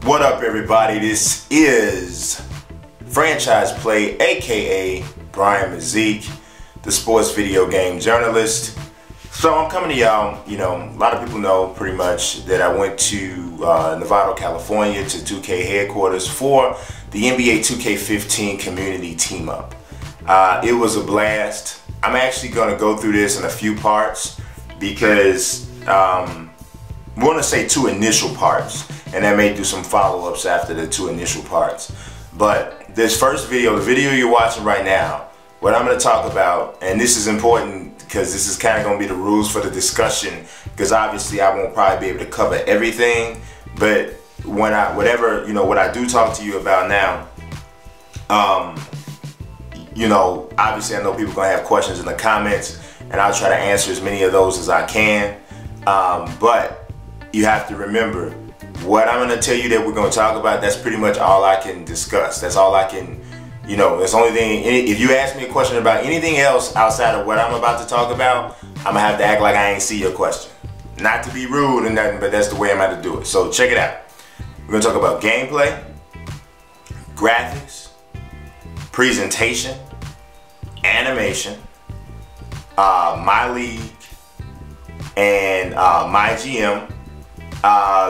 What up, everybody? This is Franchise Play, aka Brian Mazik, the sports video game journalist. So I'm coming to y'all, a lot of people know pretty much that I went to Nevada, California to 2K headquarters for the NBA 2K15 community team up. It was a blast. I'm actually going to go through this in a few parts because we want to say two initial parts, and I may do some follow-ups after the two initial parts. But this first video, the video you're watching right now, what I'm going to talk about, and this is important because this is kind of going to be the rules for the discussion, because obviously I won't probably be able to cover everything, but when what I do talk to you about now, obviously I know people are going to have questions in the comments, and I'll try to answer as many of those as I can. But you have to remember, what I'm going to tell you that we're going to talk about, that's pretty much all I can discuss. That's all I can, that's the only thing. If you ask me a question about anything else outside of what I'm about to talk about, I'm going to have to act like I ain't see your question. Not to be rude or nothing, but that's the way I'm going to do it. So check it out. We're going to talk about gameplay, graphics, presentation, animation, my league, and my GM.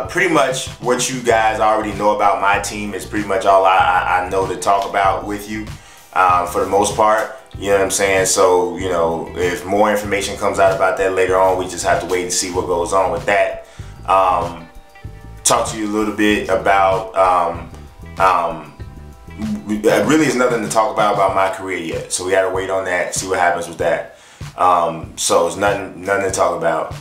Pretty much what you guys already know about my team is pretty much all I know to talk about with you for the most part. You know what I'm saying? So, if more information comes out about that later on, we just have to wait and see what goes on with that. Talk to you a little bit about, really is nothing to talk about my career yet. So we gotta wait on that, see what happens with that. So it's nothing to talk about.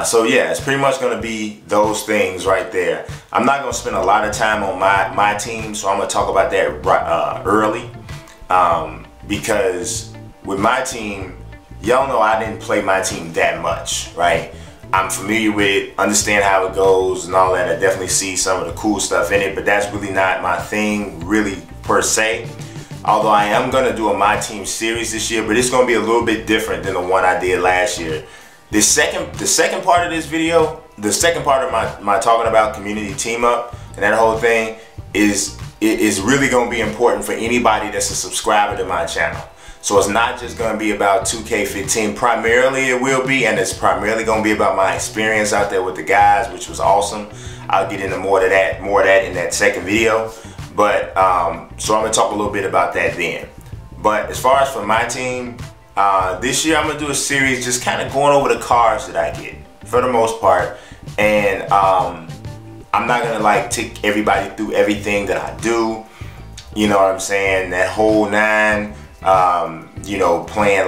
So yeah, it's pretty much going to be those things right there. I'm not going to spend a lot of time on my team, so I'm going to talk about that early. Because with my team, y'all know I didn't play my team that much, right? I'm familiar with it, understand how it goes and all that. I definitely see some of the cool stuff in it, but that's really not my thing, really, per se. Although I am going to do a My Team series this year, but it's going to be a little bit different than the one I did last year. The second part of this video, the second part of my talking about community team up and that whole thing is really going to be important for anybody that's a subscriber to my channel. So it's not just going to be about 2K15. Primarily it will be, and it's primarily going to be about my experience out there with the guys, which was awesome. I'll get into more of that in that second video. But so I'm going to talk a little bit about that then. But as far as for my team, this year I'm going to do a series just kind of going over the cards that I get for the most part. And I'm not going to take everybody through everything that I do. You know what I'm saying? That whole nine, playing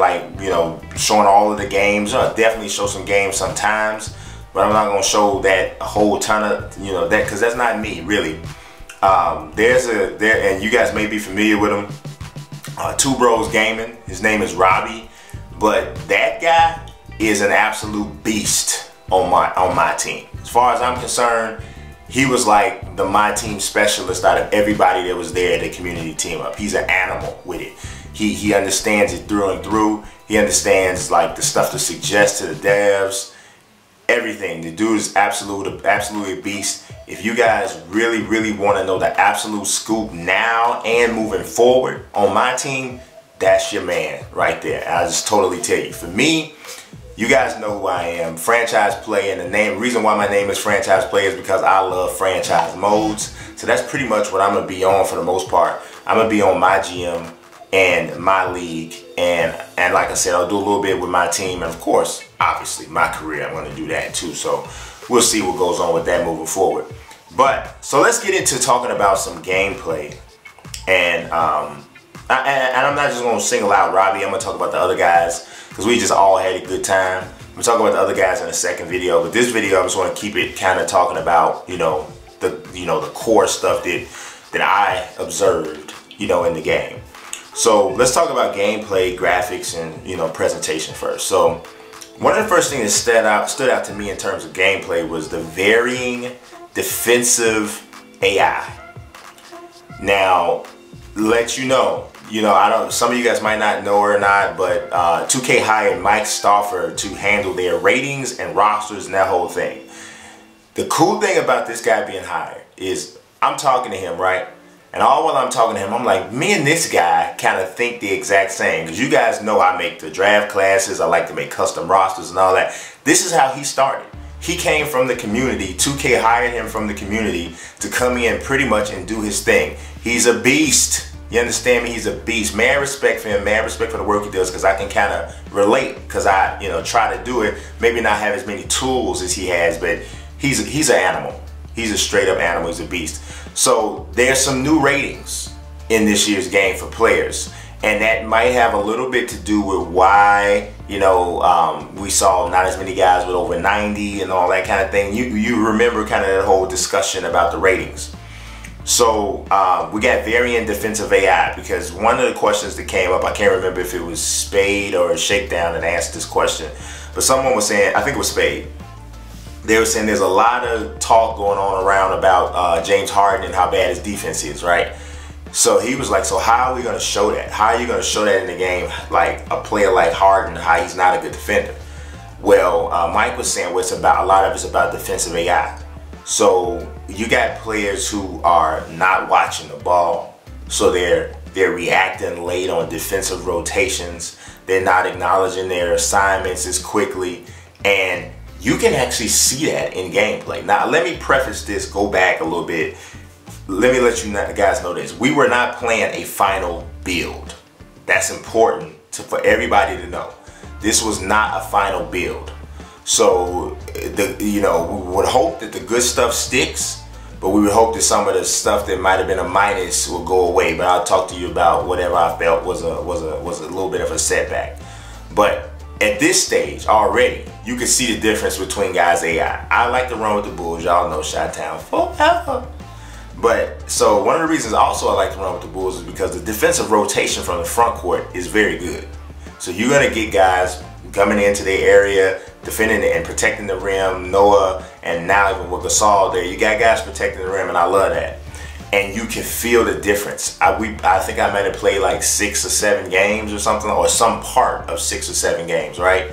showing all of the games. I'll definitely show some games sometimes, but I'm not going to show that a whole ton of, that, because that's not me really. And you guys may be familiar with him. Two Bros Gaming. His name is Robbie, but that guy is an absolute beast on my team. As far as I'm concerned, he was like the My Team specialist out of everybody that was there at the community team up. He's an animal with it. He understands it through and through. He understands the stuff to suggest to the devs. Everything. The dude is absolutely a beast. If you guys really want to know the absolute scoop now and moving forward on my team, that's your man right there. I'll just totally tell you. For me, you guys know who I am. Franchise Play, and the reason why my name is Franchise Play is because I love franchise modes. So that's pretty much what I'm going to be on for the most part. I'm going to be on my GM and my league, and like I said, I'll do a little bit with my team, and of course, obviously, my career, I'm going to do that too. So we'll see what goes on with that moving forward. But so let's get into talking about some gameplay, and I'm not just going to single out Robbie. I'm going to talk about the other guys because we just all had a good time. I'm going to talk about the other guys in a second video, but this video I just want to keep it kind of talking about the core stuff that I observed in the game. So let's talk about gameplay, graphics, and presentation first. So one of the first things that stood out to me in terms of gameplay was the varying defensive AI. Now, let you know, some of you guys might not know or not, but 2K hired Mike Stauffer to handle their ratings and rosters and that whole thing. The cool thing about this guy being hired is I'm talking to him, right? And all while I'm talking to him, I'm like, me and this guy kind of think the exact same. Because you guys know I make the draft classes. I like to make custom rosters and all that. This is how he started. He came from the community. 2K hired him from the community to come in pretty much and do his thing. He's a beast. You understand me? He's a beast. Mad respect for him. Mad respect for the work he does, because I can kind of relate, because I, try to do it. Maybe not have as many tools as he has, but he's an animal. He's a straight up animal. He's a beast. So there's some new ratings in this year's game for players, and that might have a little bit to do with why we saw not as many guys with over 90 and all that kind of thing. You remember kind of that whole discussion about the ratings. So we got varying defensive AI, because one of the questions that came up, I can't remember if it was Spade or Shakedown that asked this question, but someone was saying, I think it was Spade. They were saying there's a lot of talk going on around about James Harden and how bad his defense is, right? So he was like, so how are we going to show that? How are you going to show that in the game, like a player like Harden, how he's not a good defender? Well, Mike was saying a lot of it's about defensive AI. So you got players who are not watching the ball, so they're reacting late on defensive rotations. They're not acknowledging their assignments as quickly, and you can actually see that in gameplay. Now, let me preface this, go back a little bit. Let me let you guys know this. We were not playing a final build. That's important for everybody to know. This was not a final build. So, we would hope that the good stuff sticks, but we would hope that some of the stuff that might have been a minus will go away. But I'll talk to you about whatever I felt was a little bit of a setback. But at this stage already, you can see the difference between guys' AI. I like to run with the Bulls. Y'all know Chi-Town forever. But so one of the reasons also I like to run with the Bulls is because the defensive rotation from the front court is very good. So you're gonna get guys coming into their area, defending it and protecting the rim. Noah, and now even with Gasol there, you got guys protecting the rim, and I love that. And you can feel the difference. I think I might have played like 6 or 7 games or something, or some part of 6 or 7 games, right?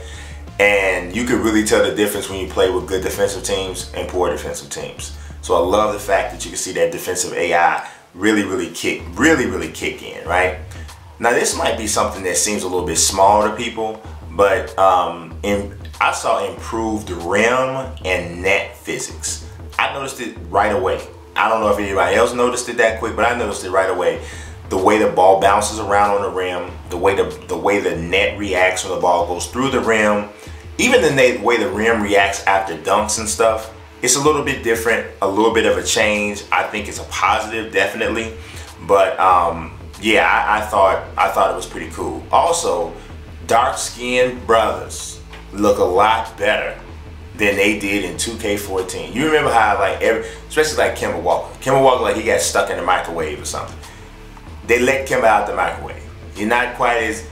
And you could really tell the difference when you play with good defensive teams and poor defensive teams. So I love the fact that you can see that defensive AI really kick in, right? Now this might be something that seems a little bit small to people, but I saw improved rim and net physics. I noticed it right away. I don't know if anybody else noticed it that quick, but I noticed it right away. The way the ball bounces around on the rim, the way the net reacts when the ball goes through the rim, even the way the rim reacts after dunks and stuff. It's a little bit different, a little bit of a change. I think it's a positive, definitely. But yeah, I thought it was pretty cool. Also, dark-skinned brothers look a lot better than they did in 2K14. You remember how especially like Kemba Walker, like he got stuck in the microwave or something. They let Kemba out the microwave. You're not quite as,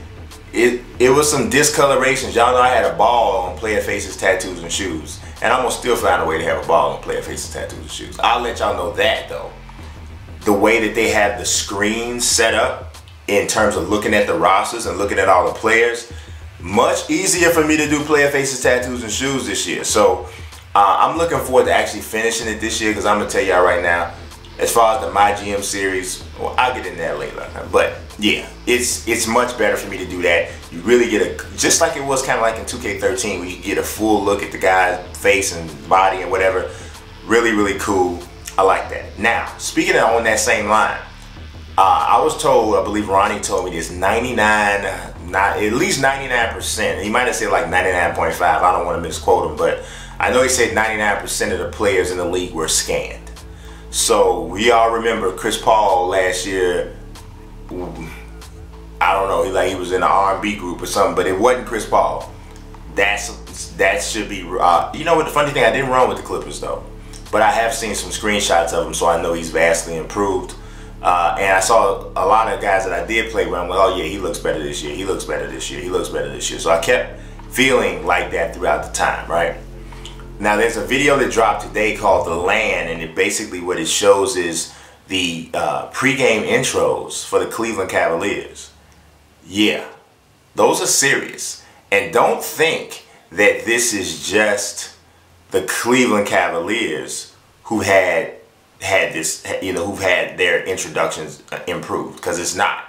it was some discolorations. Y'all know I had a ball on player faces, tattoos, and shoes. And I'm gonna still find a way to have a ball on player faces, tattoos, and shoes. I'll let y'all know that though. The way that they have the screens set up in terms of looking at the rosters and looking at all the players, much easier for me to do player faces, tattoos, and shoes this year. So I'm looking forward to actually finishing it this year, because I'm gonna tell y'all right now, as far as the My GM series, well, I'll get in that later. But yeah, it's much better for me to do that. You really get just like it was kind of like in 2K13, where you get a full look at the guy's face and body and whatever. Really cool. I like that. Now, speaking of on that same line, I was told, I believe Ronnie told me this, at least 99%. He might have said like 99.5. I don't want to misquote him, but I know he said 99% of the players in the league were scanned. So we all remember Chris Paul last year. I don't know, he was in an R&B group or something, but it wasn't Chris Paul. That should be. You know what? The funny thing, I didn't run with the Clippers though, but I have seen some screenshots of him, so I know he's vastly improved. And I saw a lot of guys that I did play with. I'm like, oh yeah, he looks better this year. He looks better this year. He looks better this year. So I kept feeling like that throughout the time, right? Now there's a video that dropped today called The Land, and it basically what it shows is the pregame intros for the Cleveland Cavaliers. Yeah, those are serious. And don't think that this is just the Cleveland Cavaliers who had had this, you know, who've had their introductions improved, because it's not.